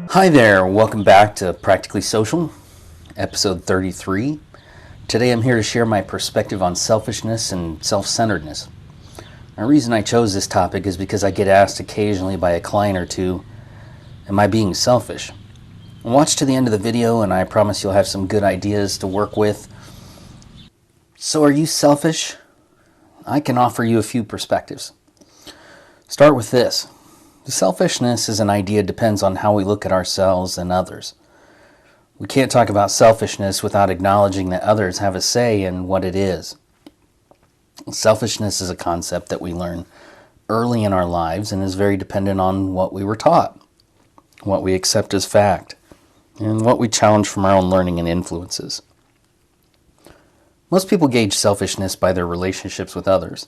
Hi there, welcome back to Practically Social, episode 33. Today I'm here to share my perspective on selfishness and self-centeredness. The reason I chose this topic is because I get asked occasionally by a client or two, am I being selfish? Watch to the end of the video and I promise you'll have some good ideas to work with. So are you selfish? I can offer you a few perspectives. Start with this. Selfishness is an idea that depends on how we look at ourselves and others. We can't talk about selfishness without acknowledging that others have a say in what it is. Selfishness is a concept that we learn early in our lives and is very dependent on what we were taught, what we accept as fact, and what we challenge from our own learning and influences. Most people gauge selfishness by their relationships with others.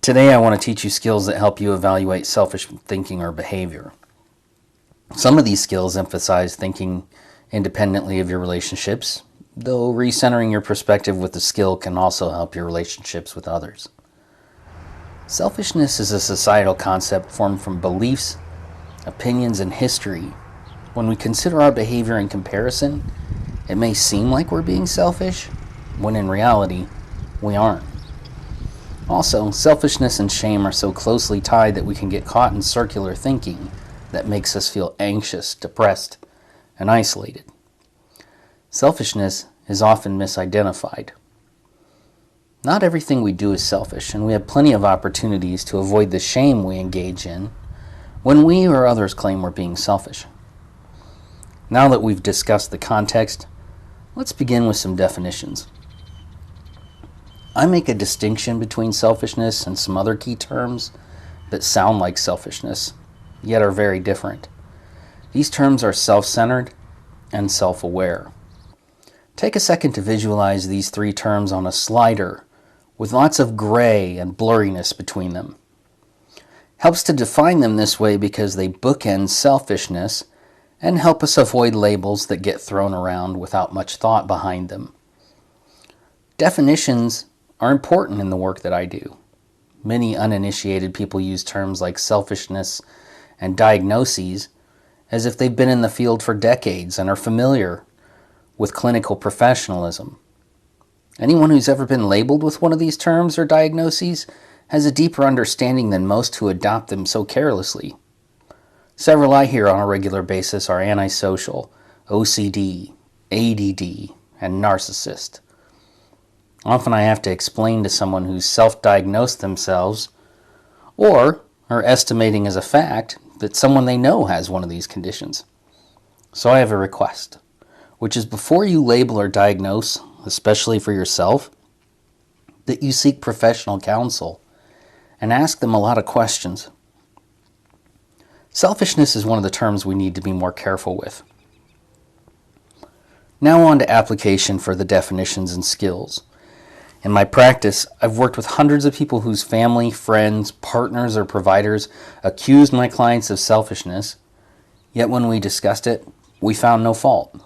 Today I want to teach you skills that help you evaluate selfish thinking or behavior. Some of these skills emphasize thinking independently of your relationships, though recentering your perspective with the skill can also help your relationships with others. Selfishness is a societal concept formed from beliefs, opinions, and history. When we consider our behavior in comparison, it may seem like we're being selfish, when in reality, we aren't. Also, selfishness and shame are so closely tied that we can get caught in circular thinking that makes us feel anxious, depressed, and isolated. Selfishness is often misidentified. Not everything we do is selfish, and we have plenty of opportunities to avoid the shame we engage in when we or others claim we're being selfish. Now that we've discussed the context, let's begin with some definitions. I make a distinction between selfishness and some other key terms that sound like selfishness, yet are very different. These terms are self-centered and self-aware. Take a second to visualize these three terms on a slider with lots of gray and blurriness between them. Helps to define them this way because they bookend selfishness and help us avoid labels that get thrown around without much thought behind them. Definitions are important in the work that I do. Many uninitiated people use terms like selfishness and diagnoses as if they've been in the field for decades and are familiar with clinical professionalism. Anyone who's ever been labeled with one of these terms or diagnoses has a deeper understanding than most who adopt them so carelessly. Several I hear on a regular basis are antisocial, OCD, ADD, and narcissist. Often I have to explain to someone who's self-diagnosed themselves or are estimating as a fact that someone they know has one of these conditions. So I have a request, which is before you label or diagnose, especially for yourself, that you seek professional counsel and ask them a lot of questions. Selfishness is one of the terms we need to be more careful with. Now on to application for the definitions and skills. In my practice, I've worked with hundreds of people whose family, friends, partners, or providers accused my clients of selfishness, yet when we discussed it, we found no fault.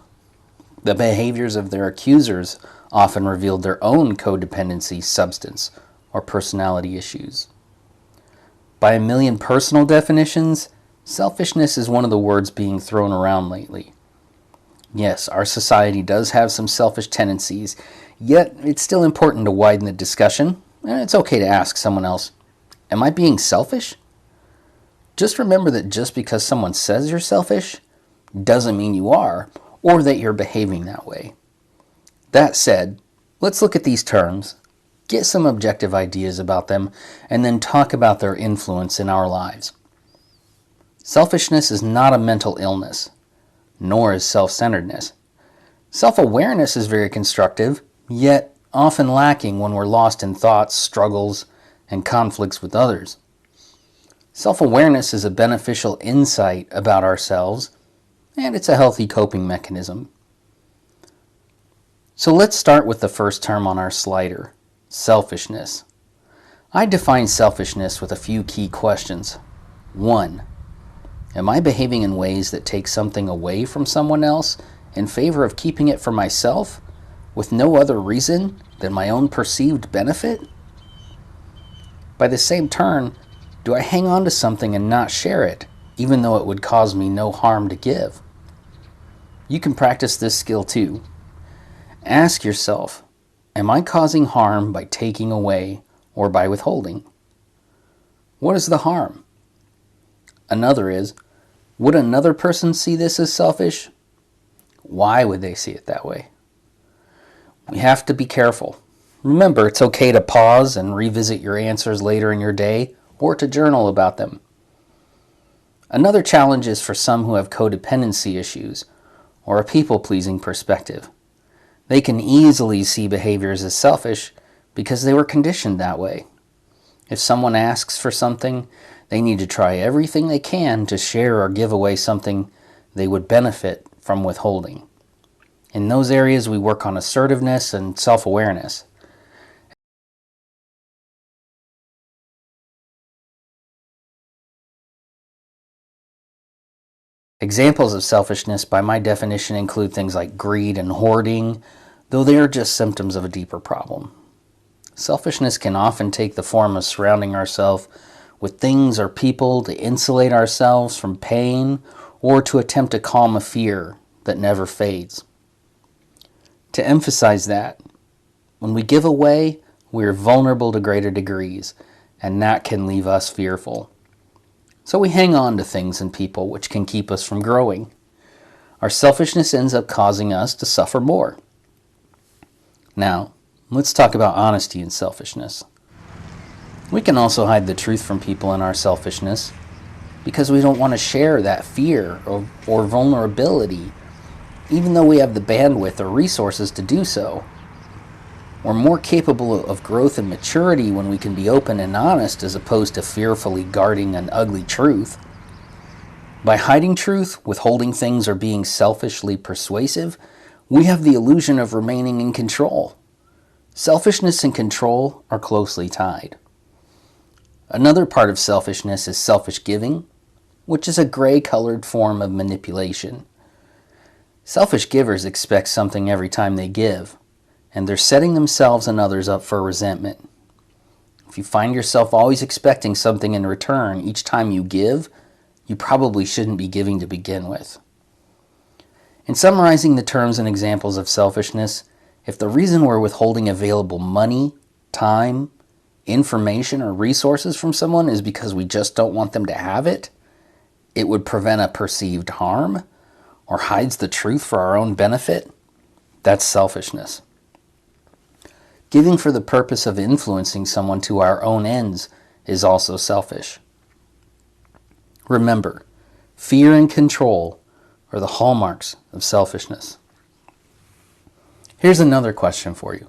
The behaviors of their accusers often revealed their own codependency, substance, or personality issues. By a million personal definitions, selfishness is one of the words being thrown around lately. Yes, our society does have some selfish tendencies, yet it's still important to widen the discussion, and it's okay to ask someone else, am I being selfish? Just remember that just because someone says you're selfish doesn't mean you are, or that you're behaving that way. That said, let's look at these terms, get some objective ideas about them, and then talk about their influence in our lives. Selfishness is not a mental illness, nor is self-centeredness. Self-awareness is very constructive, yet often lacking when we're lost in thoughts, struggles, and conflicts with others. Self-awareness is a beneficial insight about ourselves, and it's a healthy coping mechanism. So let's start with the first term on our slider, selfishness. I define selfishness with a few key questions. 1. Am I behaving in ways that take something away from someone else in favor of keeping it for myself with no other reason than my own perceived benefit? By the same turn, Do I hang on to something and not share it, even though it would cause me no harm to give? You can practice this skill too. Ask yourself, am I causing harm by taking away or by withholding? What is the harm? Another is, would another person see this as selfish? Why would they see it that way? We have to be careful. Remember, it's okay to pause and revisit your answers later in your day or to journal about them. Another challenge is for some who have codependency issues or a people-pleasing perspective. They can easily see behaviors as selfish because they were conditioned that way. If someone asks for something, they need to try everything they can to share or give away something they would benefit from withholding. In those areas, we work on assertiveness and self-awareness. Examples of selfishness, by my definition, include things like greed and hoarding, though they are just symptoms of a deeper problem. Selfishness can often take the form of surrounding ourselves with things or people to insulate ourselves from pain or to attempt to calm a fear that never fades. To emphasize that, when we give away, we are vulnerable to greater degrees, and that can leave us fearful. So we hang on to things and people which can keep us from growing. Our selfishness ends up causing us to suffer more. Now, let's talk about honesty and selfishness. We can also hide the truth from people in our selfishness because we don't want to share that fear or vulnerability, even though we have the bandwidth or resources to do so. We're more capable of growth and maturity when we can be open and honest as opposed to fearfully guarding an ugly truth. By hiding truth, withholding things, or being selfishly persuasive, we have the illusion of remaining in control. Selfishness and control are closely tied. Another part of selfishness is selfish giving, which is a gray-colored form of manipulation. Selfish givers expect something every time they give, and they're setting themselves and others up for resentment. If you find yourself always expecting something in return each time you give, you probably shouldn't be giving to begin with. In summarizing the terms and examples of selfishness, if the reason we're withholding available money, time, information, or resources from someone is because we just don't want them to have it, it would prevent a perceived harm, or hides the truth for our own benefit, that's selfishness. Giving for the purpose of influencing someone to our own ends is also selfish. Remember, fear and control are the hallmarks of selfishness. Here's another question for you.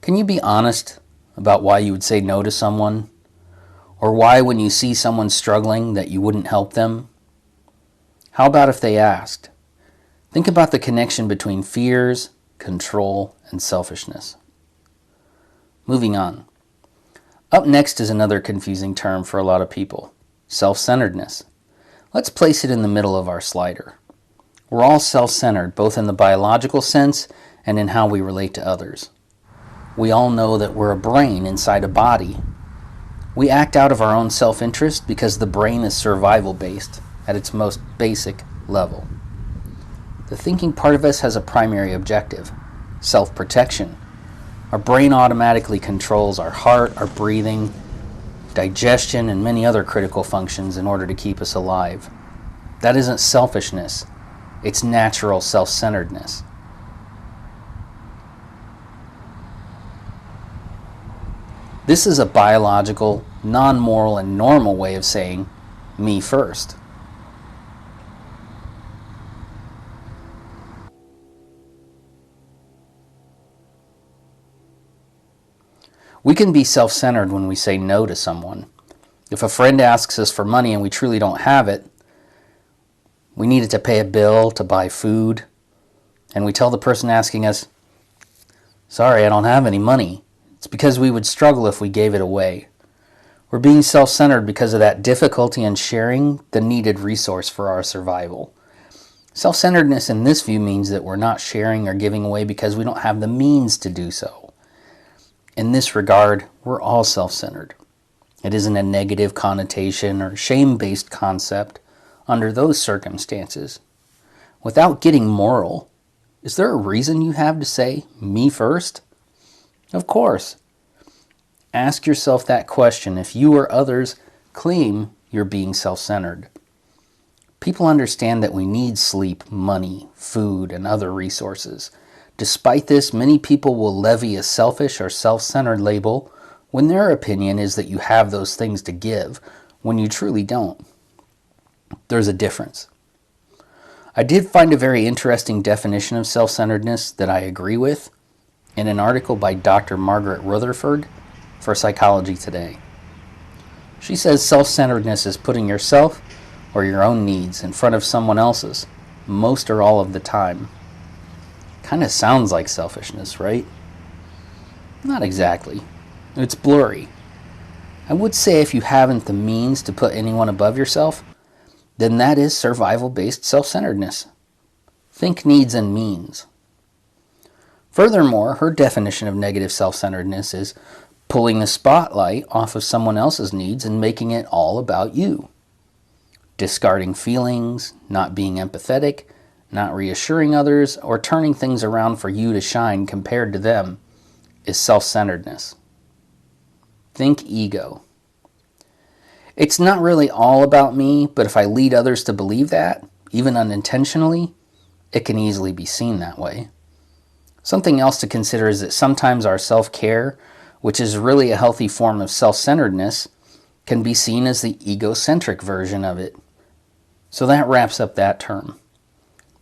Can you be honest about why you would say no to someone? Or why, when you see someone struggling, that you wouldn't help them? How about if they asked? Think about the connection between fears, control, and selfishness. Moving on. Up next is another confusing term for a lot of people, self-centeredness. Let's place it in the middle of our slider. We're all self-centered, both in the biological sense and in how we relate to others. We all know that we're a brain inside a body. We act out of our own self-interest because the brain is survival-based at its most basic level. The thinking part of us has a primary objective, self-protection. Our brain automatically controls our heart, our breathing, digestion, and many other critical functions in order to keep us alive. That isn't selfishness. It's natural self-centeredness. This is a biological, non-moral, and normal way of saying, me first. We can be self-centered when we say no to someone. If a friend asks us for money and we truly don't have it, we needed to pay a bill, to buy food, and we tell the person asking us, sorry, I don't have any money. It's because we would struggle if we gave it away. We're being self-centered because of that difficulty in sharing the needed resource for our survival. Self-centeredness in this view means that we're not sharing or giving away because we don't have the means to do so. In this regard, we're all self-centered. It isn't a negative connotation or shame-based concept under those circumstances. Without getting moral, is there a reason you have to say, me first? Of course. Ask yourself that question if you or others claim you're being self-centered. People understand that we need sleep, money, food, and other resources. Despite this, many people will levy a selfish or self-centered label when their opinion is that you have those things to give, when you truly don't. There's a difference. I did find a very interesting definition of self-centeredness that I agree with in an article by Dr. Margaret Rutherford for Psychology Today. She says self-centeredness is putting yourself or your own needs in front of someone else's, most or all of the time. Kind of sounds like selfishness, right? Not exactly. It's blurry. I would say if you haven't the means to put anyone above yourself, then that is survival-based self-centeredness. Think needs and means. Furthermore, her definition of negative self-centeredness is pulling the spotlight off of someone else's needs and making it all about you. Discarding feelings, not being empathetic, not reassuring others, or turning things around for you to shine compared to them is self-centeredness. Think ego. It's not really all about me, but if I lead others to believe that, even unintentionally, it can easily be seen that way. Something else to consider is that sometimes our self-care, which is really a healthy form of self-centeredness, can be seen as the egocentric version of it. So that wraps up that term.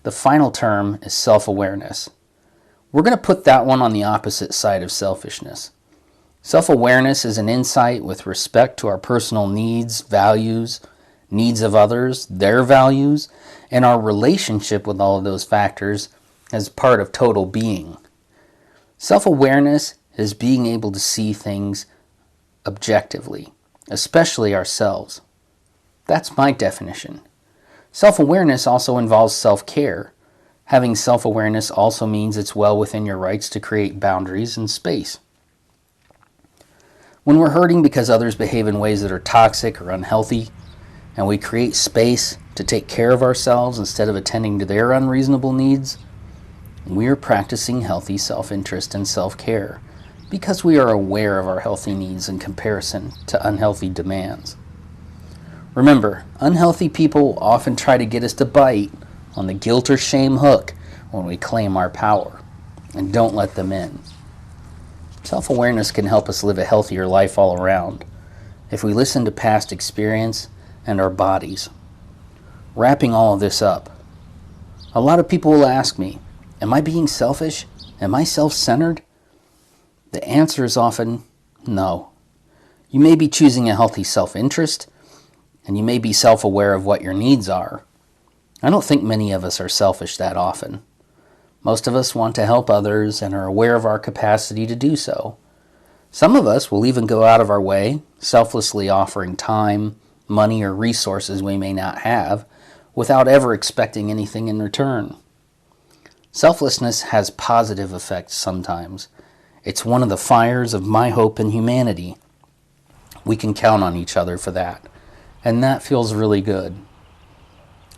The final term is self-awareness. We're going to put that one on the opposite side of selfishness. Self-awareness is an insight with respect to our personal needs, values, needs of others, their values, and our relationship with all of those factors as part of total being. Self-awareness is being able to see things objectively, especially ourselves. That's my definition. Self-awareness also involves self-care. Having self-awareness also means it's well within your rights to create boundaries and space. When we're hurting because others behave in ways that are toxic or unhealthy, and we create space to take care of ourselves instead of attending to their unreasonable needs, we're practicing healthy self-interest and self-care because we are aware of our healthy needs in comparison to unhealthy demands. Remember, unhealthy people often try to get us to bite on the guilt or shame hook when we claim our power, and don't let them in. Self-awareness can help us live a healthier life all around if we listen to past experience and our bodies. Wrapping all of this up, a lot of people will ask me, am I being selfish? Am I self-centered? The answer is often no. You may be choosing a healthy self-interest, and you may be self-aware of what your needs are. I don't think many of us are selfish that often. Most of us want to help others and are aware of our capacity to do so. Some of us will even go out of our way, selflessly offering time, money, or resources we may not have, without ever expecting anything in return. Selflessness has positive effects sometimes. It's one of the fires of my hope in humanity. We can count on each other for that, and that feels really good.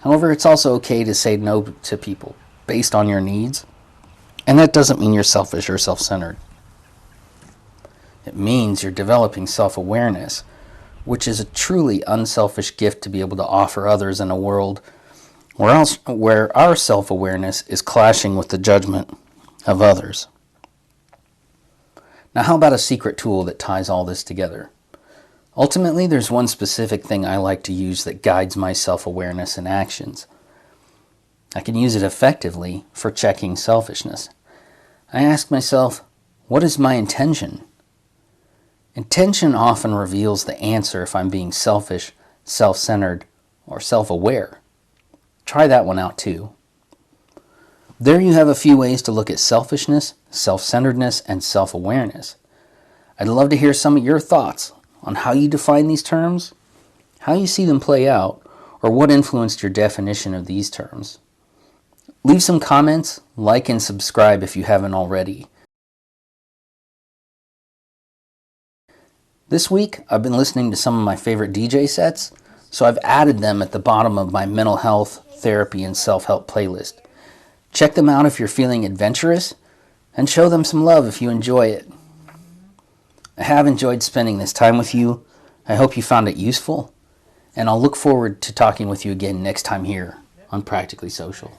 However, it's also okay to say no to people based on your needs, and that doesn't mean you're selfish or self-centered. It means you're developing self-awareness, which is a truly unselfish gift to be able to offer others in a world where our self-awareness is clashing with the judgment of others. Now, how about a secret tool that ties all this together? Ultimately, there's one specific thing I like to use that guides my self-awareness and actions. I can use it effectively for checking selfishness. I ask myself, what is my intention? Intention often reveals the answer if I'm being selfish, self-centered, or self-aware. Try that one out too. There you have a few ways to look at selfishness, self-centeredness, and self-awareness. I'd love to hear some of your thoughts on how you define these terms, how you see them play out, or what influenced your definition of these terms. Leave some comments, like and subscribe if you haven't already. This week, I've been listening to some of my favorite DJ sets, so I've added them at the bottom of my mental health, therapy, and self-help playlist. Check them out if you're feeling adventurous, and show them some love if you enjoy it. I have enjoyed spending this time with you. I hope you found it useful, and I'll look forward to talking with you again next time here on Practically Social.